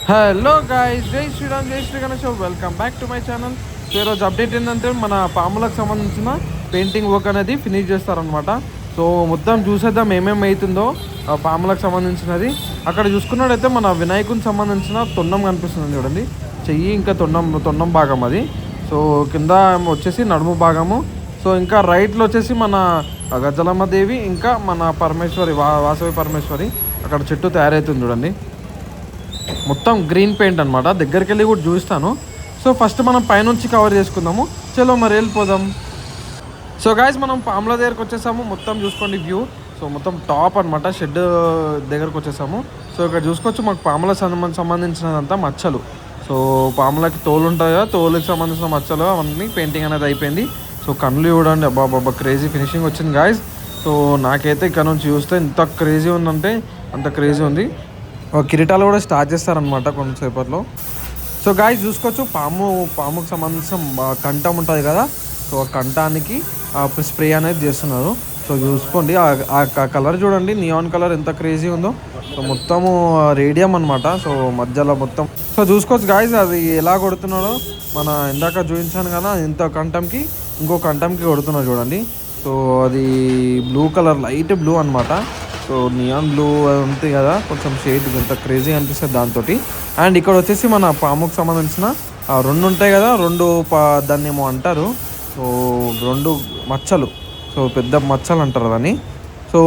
Hello guys, జై శ్రీరామ్, జై Shri Ganesh, welcome back to my channel. So ఈరోజు అప్డేట్ ఏంటంటే మన పాములకు సంబంధించిన పెయింటింగ్ వర్క్ అనేది ఫినిష్ చేస్తారనమాట. సో మొత్తం చూసేద్దాం ఏమేమి అవుతుందో పాములకు సంబంధించినది. అక్కడ చూసుకున్నట్టయితే మన వినాయకునికి సంబంధించిన తొండం కనిపిస్తుంది చూడండి, చెయ్యి ఇంకా తొండం భాగం అది. సో కింద వచ్చేసి నడుము భాగము. సో ఇంకా రైట్లో వచ్చేసి మన గజలమ్మ దేవి, ఇంకా మన పరమేశ్వరి, వాసవి పరమేశ్వరి అక్కడ చెట్టు తయారవుతుంది చూడండి. మొత్తం గ్రీన్ పెయింట్ అనమాట. దగ్గరికి వెళ్ళి కూడా చూపిస్తాను. సో ఫస్ట్ మనం పైనుంచి కవర్ చేసుకుందాము. చలో మరి వెళ్ళిపోదాం. సో గాయస్, మనం పాముల దగ్గరకు వచ్చేసాము. మొత్తం చూసుకోండి వ్యూ. సో మొత్తం టాప్ అనమాట, షెడ్ దగ్గరకు వచ్చేసాము. సో ఇక్కడ చూసుకోవచ్చు మాకు పాములకు సంబంధించినదంతా మచ్చలు. సో పాములకి తోలు ఉంటుంది కదా, తోలుకి సంబంధించిన మచ్చలు అవన్నీ పెయింటింగ్ అనేది అయిపోయింది. సో కళ్ళు చూడండి, అబ్బా క్రేజీ ఫినిషింగ్ వచ్చింది గాయస్. సో నాకైతే ఇక్కడ నుంచి చూస్తే ఎంత క్రేజీ ఉందంటే అంత క్రేజీ ఉంది. కిరీటాలు కూడా స్టార్ట్ చేస్తారనమాట కొంతసేపట్లో. సో గాయస్ చూసుకోవచ్చు, పాముకు సంబంధించిన కంఠం ఉంటుంది కదా. సో ఆ కంఠానికి స్ప్రే అనేది చేస్తున్నారు. సో చూసుకోండి, ఆ కలర్ చూడండి, నియాన్ కలర్ ఎంత క్రేజీ ఉందో. సో మొత్తము రేడియం అనమాట. సో మధ్యలో మొత్తం సో చూసుకోవచ్చు గాయస్, అది ఎలా కొడుతున్నాడో. మన ఇందాక చూపించాను కదా, ఇంత కంఠంకి ఇంకో కంఠంకి కొడుతున్నారు చూడండి. సో అది బ్లూ కలర్, లైట్ బ్లూ అనమాట. సో నియాన్ బ్లూ ఉంటుంది కదా, కొంచెం షేడ్ ఎంత క్రేజీ అనిపిస్తుంది దాంతో. అండ్ ఇక్కడ వచ్చేసి మన పాముకు సంబంధించిన రెండు ఉంటాయి కదా, దాన్ని ఏమో అంటారు. సో రెండు మచ్చలు, సో పెద్ద మచ్చలు అంటారు దాన్ని. సో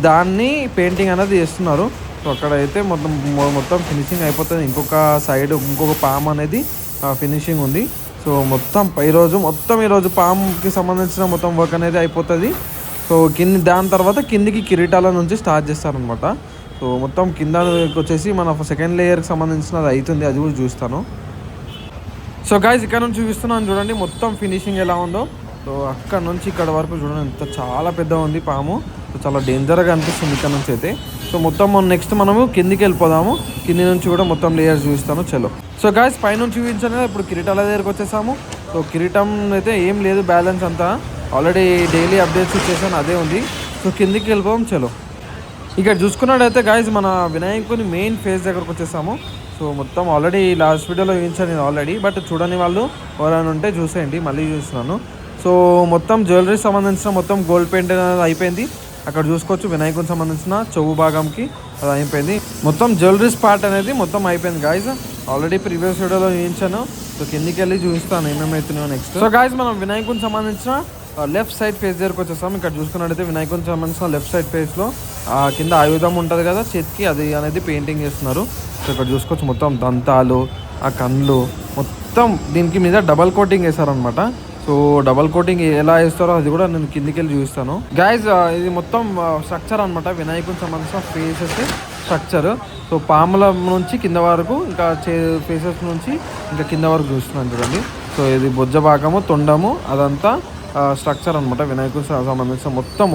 దాన్ని పెయింటింగ్ అనేది చేస్తున్నారు. సో అక్కడైతే మొత్తం ఫినిషింగ్ అయిపోతుంది. ఇంకొక సైడ్ ఇంకొక పాము అనేది ఫినిషింగ్ ఉంది. సో మొత్తం ఈరోజు పాముకి సంబంధించిన మొత్తం వర్క్ అనేది అయిపోతుంది. సో దాని తర్వాత కిందికి కిరీటాల నుంచి స్టార్ట్ చేస్తారనమాట. సో మొత్తం కింద వచ్చేసి మన సెకండ్ లేయర్కి సంబంధించినది అవుతుంది, అది కూడా చూస్తాను. సో గాయస్, ఇక్కడ నుంచి చూపిస్తున్నాను చూడండి మొత్తం ఫినిషింగ్ ఎలా ఉందో. సో అక్కడ నుంచి ఇక్కడ వరకు చూడండి, ఎంత చాలా పెద్ద ఉంది పాము. సో చాలా డేంజర్గా అనిపిస్తుంది ఇక్కడ నుంచి అయితే. సో మొత్తం నెక్స్ట్ మనము కిందికి వెళ్ళిపోదాము. కింది నుంచి కూడా మొత్తం లేయర్స్ చూపిస్తాను, చలో. సో గాయస్, పైనుంచి చూపించాను కదా, ఇప్పుడు కిరీటాల దగ్గరకు వచ్చేసాము. సో కిరీటం అయితే ఏం లేదు, బ్యాలెన్స్ అంతా ఆల్రెడీ డైలీ అప్డేట్స్ ఇచ్చేసాను, అదే ఉంది. సో కిందికి వెళ్ళిపోదాం, చలో. ఇక్కడ చూసుకున్నట్టయితే గాయస్, మన వినాయకుని మెయిన్ ఫేస్ దగ్గరకు వచ్చేసాము. సో మొత్తం ఆల్రెడీ లాస్ట్ వీడియోలో చూపించాను నేను ఆల్రెడీ, బట్ చూడని వాళ్ళు ఎవరైనా ఉంటే చూసేయండి, మళ్ళీ చూస్తున్నాను. సో మొత్తం జ్యువెలరీ సంబంధించిన మొత్తం గోల్డ్ పెయింట్ అనేది అయిపోయింది. అక్కడ చూసుకోవచ్చు వినాయకునికి సంబంధించిన చెవు భాగంకి అది అయిపోయింది. మొత్తం జ్యువెలరీస్ పార్ట్ అనేది మొత్తం అయిపోయింది గాయస్. ఆల్రెడీ ప్రీవియస్ వీడియోలో చూపించాను. సో కిందికి వెళ్ళి చూపిస్తాను ఏమేమవుతున్నాయో నెక్స్ట్. సో గాయస్, మనం వినాయకునికి సంబంధించిన లెఫ్ట్ సైడ్ ఫేస్ దగ్గరకు వచ్చేస్తాం. ఇక్కడ చూసుకున్నట్టయితే వినాయకునికి సంబంధించిన లెఫ్ట్ సైడ్ ఫేస్లో కింద ఆయుధం ఉంటుంది కదా చేతికి, అది అనేది పెయింటింగ్ చేస్తున్నారు. సో ఇక్కడ చూసుకోవచ్చు మొత్తం దంతాలు, ఆ కళ్ళు మొత్తం దీనికి మీద డబల్ కోటింగ్ వేస్తారనమాట. సో డబల్ కోటింగ్ ఎలా వేస్తారో అది కూడా నేను కిందికి వెళ్ళి చూపిస్తాను గాయస్. ఇది మొత్తం స్ట్రక్చర్ అనమాట, వినాయకునికి సంబంధించిన ఫేసెస్ స్ట్రక్చర్. సో పాముల నుంచి కింద వరకు, ఇంకా ఫేసెస్ నుంచి ఇంకా కింద వరకు చూస్తున్నాను చూడండి. సో ఇది బొజ్జ భాగము, తొండము, అదంతా స్ట్రక్చర్ అనమాట వినాయకుడికి సంబంధించిన మొత్తం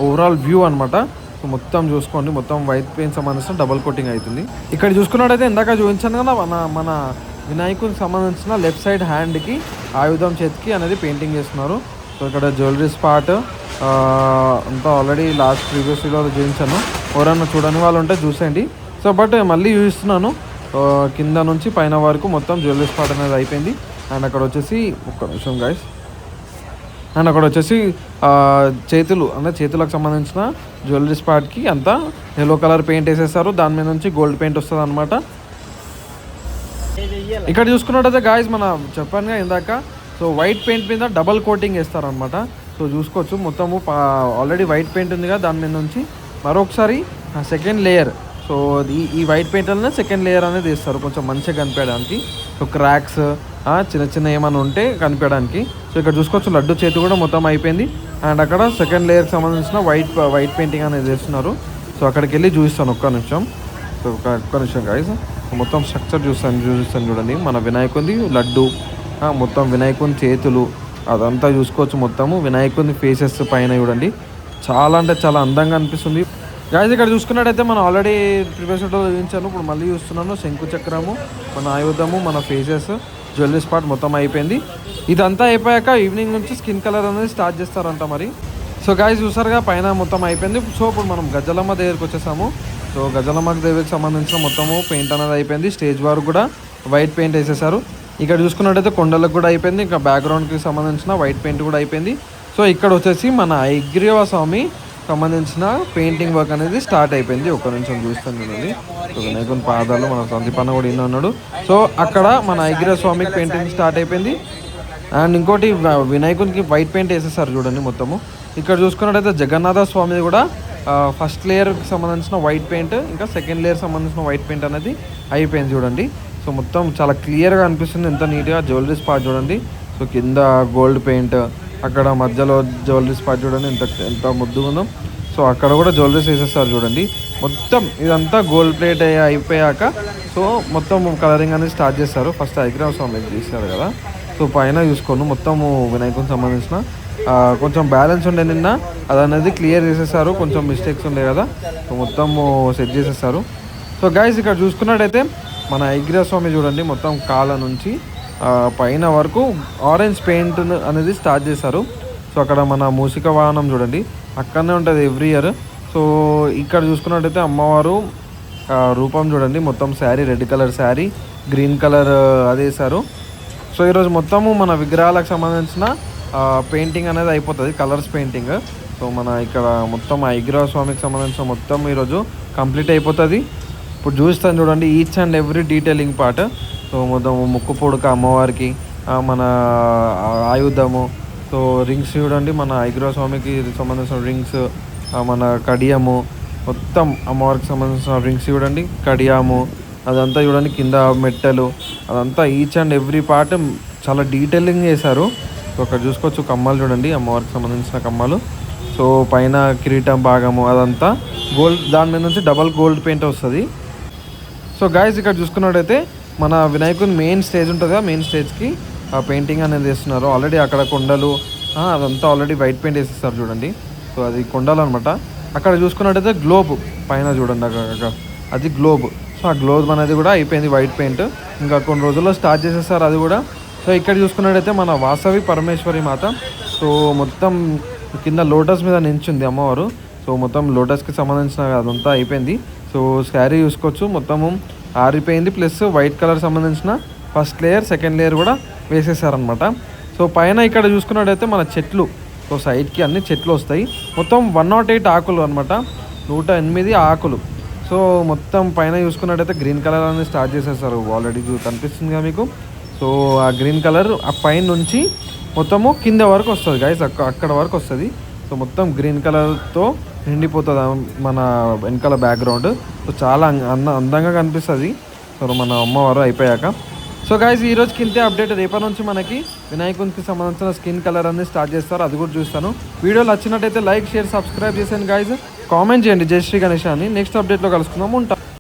ఓవరాల్ వ్యూ అనమాట. సో మొత్తం చూసుకోండి, మొత్తం వైట్ పెయింట్ సంబంధించిన డబల్ కోటింగ్ అవుతుంది. ఇక్కడ చూసుకున్నట్టయితే ఇందాక చూపించాను కదా, మన వినాయకుడికి సంబంధించిన లెఫ్ట్ సైడ్ హ్యాండ్కి ఆయుధం చేతికి అనేది పెయింటింగ్ చేస్తున్నారు. సో ఇక్కడ జ్యువెలరీ స్పాట్ అంతా ఆల్రెడీ లాస్ట్ ప్రీవియస్ వీడియోలో చూపించాను, ఎవరైనా చూడని వాళ్ళు ఉంటే చూసేయండి. సో బట్ మళ్ళీ చూపిస్తున్నాను, కింద నుంచి పైన వరకు మొత్తం జ్యువెలరీ స్పాట్ అనేది అయిపోయింది. అండ్ అక్కడ వచ్చేసి ఒక్క నిమిషం గాయస్, అండ్ అక్కడ వచ్చేసి చేతులకు సంబంధించిన జ్యువెలరీ స్పాట్కి అంతా ఎల్లో కలర్ పెయింట్ వేసేస్తారు. దాని మీద నుంచి గోల్డ్ పెయింట్ వస్తుంది అనమాట. ఇక్కడ చూసుకున్నట్టయితే గాయస్, మన చెప్పానుగా ఇందాక, సో వైట్ పెయింట్ మీద డబల్ కోటింగ్ వేస్తారనమాట. సో చూసుకోవచ్చు మొత్తము ఆల్రెడీ వైట్ పెయింట్ ఉంది కదా, దాని మీద నుంచి మరొకసారి సెకండ్ లేయర్. సో ఈ వైట్ పెయింట్ అనేది సెకండ్ లేయర్ అనేది వేస్తారు, కొంచెం మంచిగా కనిపించడానికి. సో క్రాక్స్ చిన్న ఏమైనా ఉంటే కనిపించడానికి. సో ఇక్కడ చూసుకోవచ్చు లడ్డు చేతి కూడా మొత్తం అయిపోయింది. అండ్ అక్కడ సెకండ్ లేయర్కి సంబంధించిన వైట్ పెయింటింగ్ అనేది వేస్తున్నారు. సో అక్కడికి వెళ్ళి చూపిస్తాను ఒక్క నిమిషం. సో ఒక్క నిమిషం గాయస్, మొత్తం స్ట్రక్చర్ చూపిస్తాను చూడండి. మన వినాయకుడి లడ్డు, మొత్తం వినాయకుని చేతులు అదంతా చూసుకోవచ్చు. మొత్తము వినాయకుని ఫేసెస్ పైన చూడండి, చాలా అంటే చాలా అందంగా అనిపిస్తుంది గాయస్. ఇక్కడ చూసుకున్నట్టయితే మనం ఆల్రెడీ ప్రీవియస్ వీడియోలో చూపించాను, ఇప్పుడు మళ్ళీ చూస్తున్నాను. శంకు చక్రము, మన ఆయుధము, మన ఫేసెస్, జ్యువెలరీ స్పాట్ మొత్తం అయిపోయింది. ఇదంతా అయిపోయాక ఈవినింగ్ నుంచి స్కిన్ కలర్ అనేది స్టార్ట్ చేస్తారంట మరి. సో గాయస్ చూసారుగా, పైన మొత్తం అయిపోయింది. సో ఇప్పుడు మనం గజలమ్మ దగ్గరికి వచ్చేసాము. సో గజలమాత దేవికి సంబంధించిన మొత్తము పెయింట్ అనేది అయిపోయింది. స్టేజ్ వరకు కూడా వైట్ పెయింట్ వేసేసారు. ఇక్కడ చూసుకున్నట్టయితే కొండలకు కూడా అయిపోయింది. ఇంకా బ్యాక్గ్రౌండ్కి సంబంధించిన వైట్ పెయింట్ కూడా అయిపోయింది. సో ఇక్కడ వచ్చేసి మన హయగ్రీవ స్వామి సంబంధించిన పెయింటింగ్ వర్క్ అనేది స్టార్ట్ అయిపోయింది. ఒక నిమిషం చూస్తాను చూడండి. సో వినాయకుని పాదాలు మన సందీపన్న కూడా ఇన్న ఉన్నాడు. సో అక్కడ మన హయగ్రీవ స్వామికి పెయింటింగ్ స్టార్ట్ అయిపోయింది. అండ్ ఇంకోటి వినాయకునికి వైట్ పెయింట్ వేసేసారు చూడండి మొత్తము. ఇక్కడ చూసుకున్నట్టయితే జగన్నాథ స్వామి కూడా ఫస్ట్ లేయర్కి సంబంధించిన వైట్ పెయింట్, ఇంకా సెకండ్ లేయర్ సంబంధించిన వైట్ పెయింట్ అనేది అయిపోయింది చూడండి. సో మొత్తం చాలా క్లియర్గా అనిపిస్తుంది, ఎంత నీట్గా జ్యువెలరీ స్పాట్ చూడండి. సో కింద గోల్డ్ పెయింట్, అక్కడ మధ్యలో జ్యువెలరీ స్పాట్ చూడండి ఎంత ముద్దుగా ఉందో. సో అక్కడ కూడా జ్యువెలరీస్ వేసేస్తారు చూడండి. మొత్తం ఇదంతా గోల్డ్ ప్లేట్ అయిపోయాక సో మొత్తం కలరింగ్ అనేది స్టార్ట్ చేస్తారు. ఫస్ట్ హయగ్రీవ స్వామికి చేశారు కదా. సో పైన చూసుకోండి మొత్తము వినాయకునికి సంబంధించిన కొంచెం బ్యాలెన్స్ ఉండే నిన్న అది అనేది క్లియర్ చేసేసారు. కొంచెం మిస్టేక్స్ ఉండే కదా, సో మొత్తము సెట్ చేసేసారు. సో గైస్ ఇక్కడ చూసుకున్నట్టయితే మన హయగ్రీవ స్వామి చూడండి మొత్తం కాళ్ళ నుంచి పైన వరకు ఆరెంజ్ పెయింట్ అనేది స్టార్ట్ చేశారు. సో అక్కడ మన మూషిక వాహనం చూడండి అక్కడనే ఉంటుంది ఎవ్రీ ఇయర్. సో ఇక్కడ చూసుకున్నట్టయితే అమ్మవారు రూపం చూడండి, మొత్తం sari red colour sari, green colour అది వేశారు. సో ఈరోజు మొత్తము మన విగ్రహాలకు సంబంధించిన పెయింటింగ్ అనేది అయిపోతుంది, కలర్స్ పెయింటింగ్. సో మన ఇక్కడ మొత్తం హయగ్రీవ స్వామికి సంబంధించిన మొత్తం ఈరోజు కంప్లీట్ అయిపోతుంది. ఇప్పుడు చూస్తాను చూడండి each and every detailing part. So మొత్తం ముక్కు పొడక అమ్మవారికి, మన ఆయుధము, సో రింగ్స్ చూడండి మన హయగ్రీవ స్వామికి సంబంధించిన రింగ్స్, మన కడియము, మొత్తం అమ్మవారికి సంబంధించిన రింగ్స్ చూడండి, కడియాము అదంతా చూడండి, కింద మెట్టెలు అదంతా ఈచ్ అండ్ ఎవ్రీ పార్ట్ చాలా డీటెయిలింగ్ చేశారు. సో అక్కడ చూసుకోవచ్చు కమ్మలు చూడండి అమ్మవారికి సంబంధించిన కమ్మలు. సో పైన కిరీటం భాగము అదంతా గోల్డ్, దాని మీద నుంచి డబల్ గోల్డ్ పెయింట్ వస్తుంది. సో గాయస్ ఇక్కడ చూసుకున్నట్టయితే మన వినాయకుని మెయిన్ స్టేజ్ ఉంటుంది కదా, మెయిన్ స్టేజ్కి పెయింటింగ్ అనేది వేస్తున్నారు. ఆల్రెడీ అక్కడ కొండలు అదంతా ఆల్రెడీ వైట్ పెయింట్ వేసేస్తారు చూడండి. సో అది కొండలు అనమాట. అక్కడ చూసుకున్నట్టయితే గ్లోబ్ పైన చూడండి అక్కడ అది గ్లోబ్. సో ఆ గ్లోబ్ అనేది కూడా అయిపోయింది వైట్ పెయింట్, ఇంకా కొన్ని రోజుల్లో స్టార్ట్ చేసేస్తారు అది కూడా. సో ఇక్కడ చూసుకున్నట్టయితే మన వాసవి పరమేశ్వరి మాత. సో మొత్తం కింద లోటస్ మీద నించుంది అమ్మవారు. సో మొత్తం లోటస్కి సంబంధించిన అదంతా అయిపోయింది. సో శారీ చూసుకోవచ్చు మొత్తము ఆరిపోయింది, ప్లస్ వైట్ కలర్ సంబంధించిన ఫస్ట్ లేయర్ సెకండ్ లేయర్ కూడా వేసేసారనమాట. సో పైన ఇక్కడ చూసుకున్నట్టయితే మన చెట్లు, సో సైడ్కి అన్ని చెట్లు వస్తాయి. మొత్తం 108 ఆకులు అనమాట, 108 ఆకులు. సో మొత్తం పైన చూసుకున్నట్టయితే గ్రీన్ కలర్ అనేది స్టార్ట్ చేసేసారు. ఆల్రెడీ కనిపిస్తుంది కదా మీకు. సో ఆ గ్రీన్ కలర్ ఆ పైన నుంచి మొత్తము కింద వరకు వస్తుంది గైస్, అక్కడ వరకు వస్తుంది. సో మొత్తం గ్రీన్ కలర్తో నిండిపోతుంది మన వెనకాల బ్యాక్గ్రౌండ్. సో చాలా అందంగా కనిపిస్తుంది సో మన అమ్మవారు అయిపోయాక. సో గైస్ ఈ రోజుకి ఇంతే అప్డేట్. రేపటి నుంచి మనకి వినాయకునికి సంబంధించిన స్కిన్ కలర్ అనేది స్టార్ట్ చేస్తారు, అది కూడా చూస్తాను. వీడియో నచ్చినట్టయితే లైక్ షేర్ సబ్స్క్రైబ్ చేసాను గైస్. కామెంట్ చేయండి జై శ్రీ గణేష్ అని. నెక్స్ట్ అప్డేట్లో కలుసుకుందాం, ఉంటాం.